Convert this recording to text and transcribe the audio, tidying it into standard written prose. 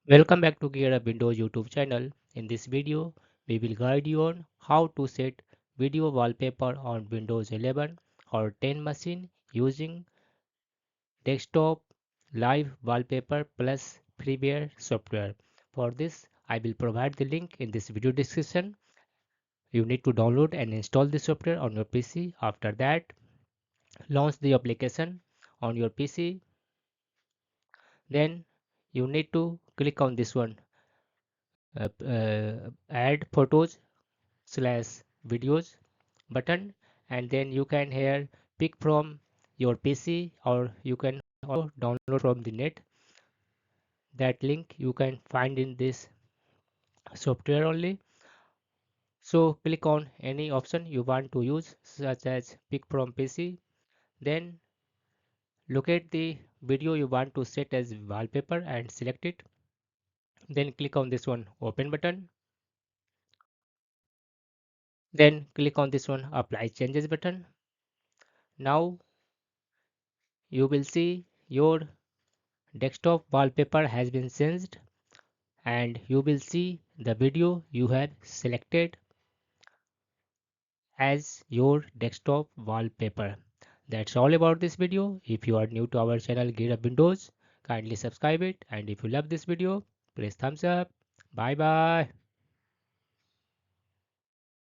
Welcome back to Gear Up Windows YouTube channel. In this video, we will guide you on how to set video wallpaper on Windows 11 or 10 machine using desktop live wallpaper plus freeware software. For this, I will provide the link in this video description. You need to download and install the software on your PC. After that, launch the application on your PC. Then you need to click on this one, add photos slash videos button, and then you can here pick from your PC or you can also download from the net. That link you can find in this software only. So click on any option you want to use, such as pick from PC. Then locate the video you want to set as wallpaper and select it. Then click on this one open button. Then click on this one apply changes button. Now you will see your desktop wallpaper has been changed and you will see the video you have selected as your desktop wallpaper. That's all about this video. If you are new to our channel Gear Up Windows, kindly subscribe it, and if you love this video, press thumbs up. Bye bye.